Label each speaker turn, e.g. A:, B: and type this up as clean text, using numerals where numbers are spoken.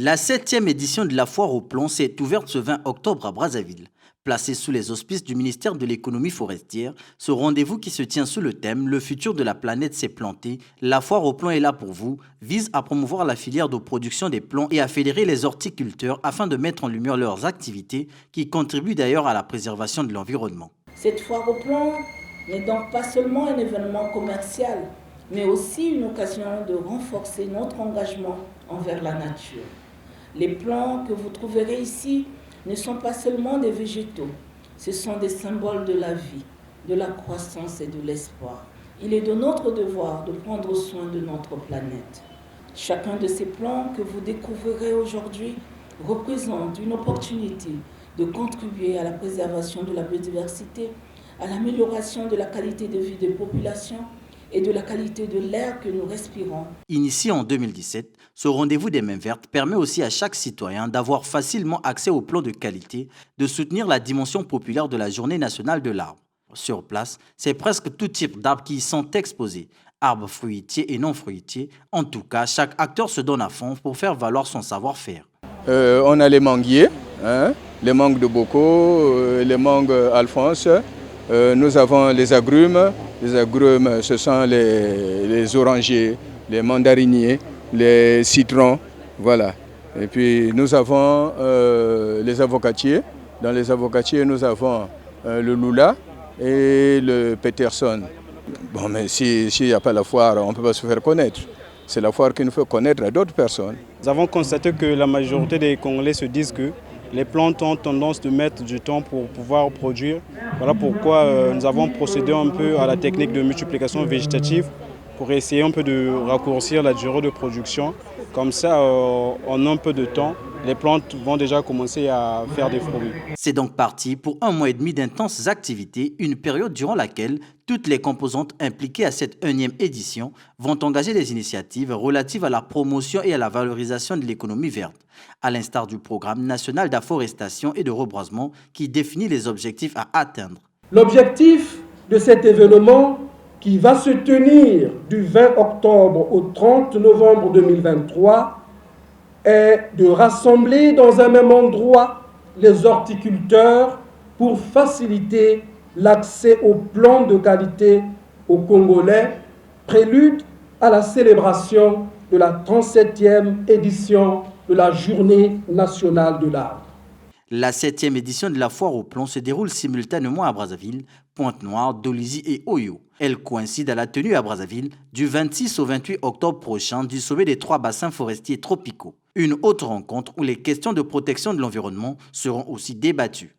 A: La 7e édition de la foire au plomb s'est ouverte ce 20 octobre à Brazzaville. Placée sous les auspices du ministère de l'économie forestière, ce rendez-vous qui se tient sous le thème « Le futur de la planète s'est planté, la foire au plomb est là pour vous » vise à promouvoir la filière de production des plombs et à fédérer les horticulteurs afin de mettre en lumière leurs activités qui contribuent d'ailleurs à la préservation de l'environnement.
B: Cette foire au plomb n'est donc pas seulement un événement commercial, mais aussi une occasion de renforcer notre engagement envers la nature. Les plants que vous trouverez ici ne sont pas seulement des végétaux, ce sont des symboles de la vie, de la croissance et de l'espoir. Il est de notre devoir de prendre soin de notre planète. Chacun de ces plants que vous découvrirez aujourd'hui représente une opportunité de contribuer à la préservation de la biodiversité, à l'amélioration de la qualité de vie des populations et de la qualité de l'air que nous respirons.
A: Initié en 2017, ce rendez-vous des mains vertes permet aussi à chaque citoyen d'avoir facilement accès aux plans de qualité, de soutenir la dimension populaire de la Journée nationale de l'arbre. Sur place, c'est presque tout type d'arbres qui y sont exposés, arbres fruitiers et non fruitiers. En tout cas, chaque acteur se donne à fond pour faire valoir son savoir-faire.
C: On a les manguiers, les mangues de Boko, les mangues Alphonse. Nous avons les agrumes. Les agrumes, ce sont les orangers, les mandariniers, les citrons. Voilà. Et puis nous avons les avocatiers. Dans les avocatiers, nous avons le Lula et le Peterson. Bon, mais s'il n'y a pas la foire, on ne peut pas se faire connaître. C'est la foire qui nous fait connaître à d'autres personnes.
D: Nous avons constaté que la majorité des Congolais se disent que les plantes ont tendance de mettre du temps pour pouvoir produire. Voilà pourquoi nous avons procédé un peu à la technique de multiplication végétative pour essayer un peu de raccourcir la durée de production. Comme ça, en un peu de temps, les plantes vont déjà commencer à faire des fruits.
A: C'est donc parti pour 1 mois et demi d'intenses activités, une période durant laquelle toutes les composantes impliquées à cette 1e édition vont engager des initiatives relatives à la promotion et à la valorisation de l'économie verte, à l'instar du programme national d'afforestation et de reboisement qui définit les objectifs à atteindre.
E: L'objectif de cet événement qui va se tenir du 20 octobre au 30 novembre 2023 est de rassembler dans un même endroit les horticulteurs pour faciliter l'accès aux plants de qualité aux Congolais, prélude à la célébration de la 37e édition de la Journée nationale de l'arbre.
A: La 7e édition de la foire au plomb se déroule simultanément à Brazzaville, Pointe-Noire, Dolisie et Oyo. Elle coïncide à la tenue à Brazzaville du 26 au 28 octobre prochain du sommet des 3 bassins forestiers tropicaux. Une autre rencontre où les questions de protection de l'environnement seront aussi débattues.